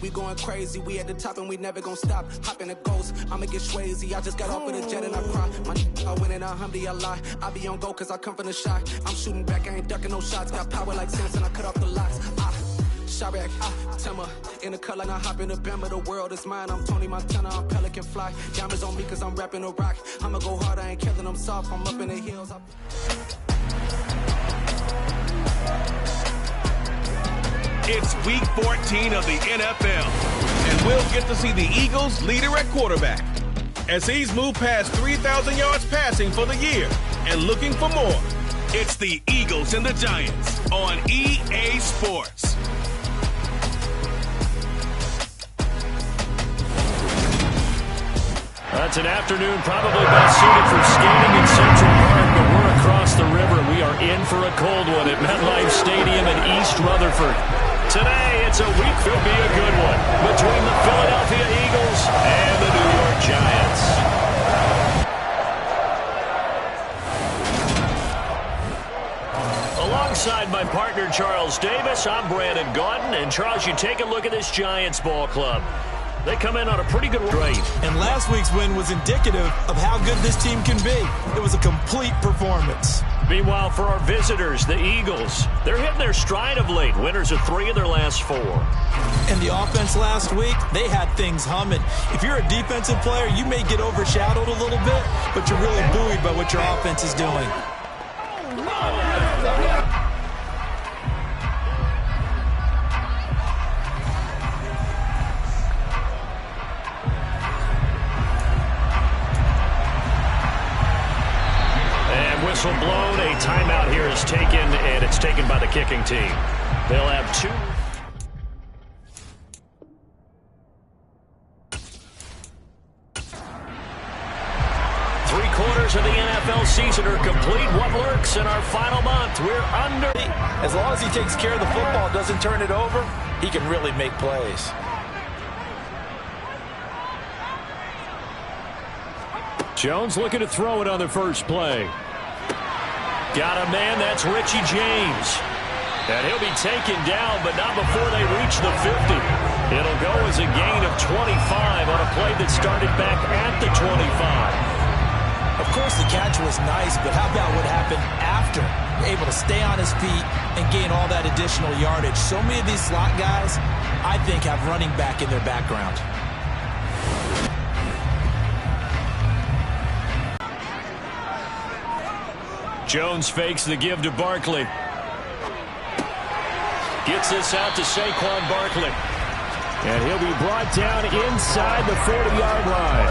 we going crazy. We at the top and we never gonna stop. Hop in a ghost, I'ma get Swayze. I just got off of the jet and I cry. I win in a Humvee, I lie. I be on go cause I come from the shot. I'm shooting back, I ain't ducking no shots. Got power like Samson, I cut off the locks. Chirac, Timmer, in the cut like I hop in the Bama. The world is mine, I'm Tony Montana, I'm Pelican Fly. Diamonds on me cause I'm rapping a rock. I'ma go hard, I ain't killing them soft. I'm up in the hills. It's week 14 of the NFL, and we'll get to see the Eagles' leader at quarterback as he's moved past 3,000 yards passing for the year and looking for more. It's the Eagles and the Giants on EA Sports. That's an afternoon probably best suited for skating in Central Park, but we're across the river. We are in for a cold one at MetLife Stadium in East Rutherford. Today, it's a week. Could be a good one between the Philadelphia Eagles and the New York Giants. Alongside my partner, Charles Davis, I'm Brandon Gaudin. And, Charles, you take a look at this Giants ball club. They come in on a pretty good rate. And last week's win was indicative of how good this team can be. It was a complete performance. Meanwhile, for our visitors, the Eagles, they're hitting their stride of late. Winners of 3 of their last 4. And the offense last week, they had things humming. If you're a defensive player, you may get overshadowed a little bit, but you're really buoyed by what your offense is doing. Whistle blown, a timeout here is taken, and it's taken by the kicking team. They'll have 2. 3/4 of the NFL season are complete. What lurks in our final month? We're under. As long as he takes care of the football, doesn't turn it over, he can really make plays. Jones looking to throw it on the first play. Got a man, that's Richie James. And he'll be taken down, but not before they reach the 50. It'll go as a gain of 25 on a play that started back at the 25. Of course, the catch was nice, but how about what happened after? Able to stay on his feet and gain all that additional yardage. So many of these slot guys, I think, have running back in their background. Jones fakes the give to Barkley. Gets this out to Saquon Barkley. And he'll be brought down inside the 40-yard line.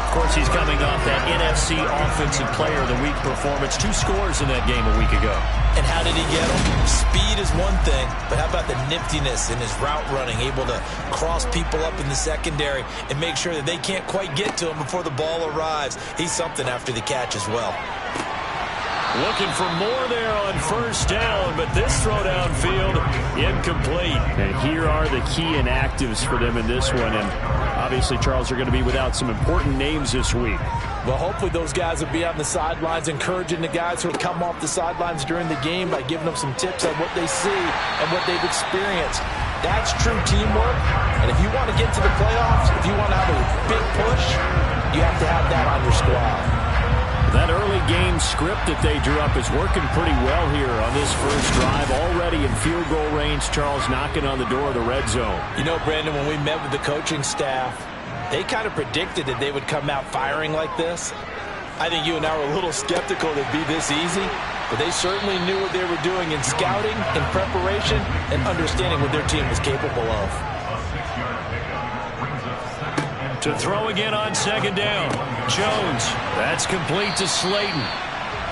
Of course, he's coming off that NFC Offensive Player of the Week performance. 2 scores in that game a week ago. And how did he get them? Speed is one thing, but how about the niftiness in his route running, able to cross people up in the secondary and make sure that they can't quite get to him before the ball arrives. He's something after the catch as well. Looking for more there on first down, but this throw downfield incomplete. And here are the key inactives for them in this one. And obviously, Charles, are going to be without some important names this week. Well, hopefully those guys will be on the sidelines, encouraging the guys who come off the sidelines during the game by giving them some tips on what they see and what they've experienced. That's true teamwork. And if you want to get to the playoffs, if you want to have a big push, you have to have that on your squad. That early game script that they drew up is working pretty well here on this first drive. Already in field goal range, Charles knocking on the door of the red zone. You know, Brandon, when we met with the coaching staff, they kind of predicted that they would come out firing like this. I think you and I were a little skeptical that it'd be this easy, but they certainly knew what they were doing in scouting, in preparation, and understanding what their team was capable of. To throw again on second down. Jones, that's complete to Slayton.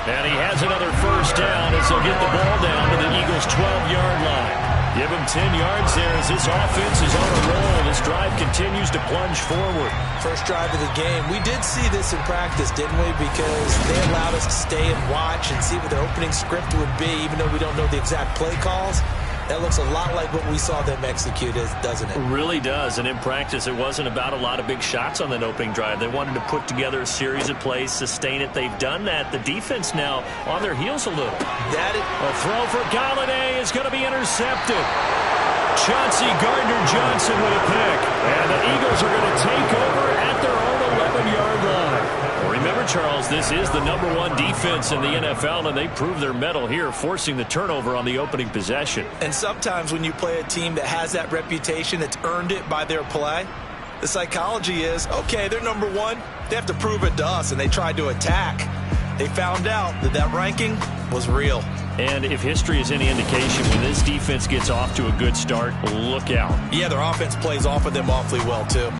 And he has another first down as they'll get the ball down to the Eagles' 12-yard line. Give him 10 yards there as this offense is on a roll. This drive continues to plunge forward. First drive of the game. We did see this in practice, didn't we? Because they allowed us to stay and watch and see what their opening script would be, even though we don't know the exact play calls. That looks a lot like what we saw them execute, doesn't it? It really does. And in practice, it wasn't about a lot of big shots on that opening drive. They wanted to put together a series of plays, sustain it. They've done that. The defense now on their heels a little. A throw for Galladay is going to be intercepted. Chauncey Gardner-Johnson with a pick. And the Eagles are going to take over at their own 11-yard line. Remember, Charles, this is the #1 defense in the NFL, and they prove their mettle here, forcing the turnover on the opening possession. And sometimes when you play a team that has that reputation, that's earned it by their play, the psychology is, okay, they're #1. They have to prove it to us, and they tried to attack. They found out that that ranking was real. And if history is any indication, when this defense gets off to a good start, look out. Yeah, their offense plays off of them awfully well, too.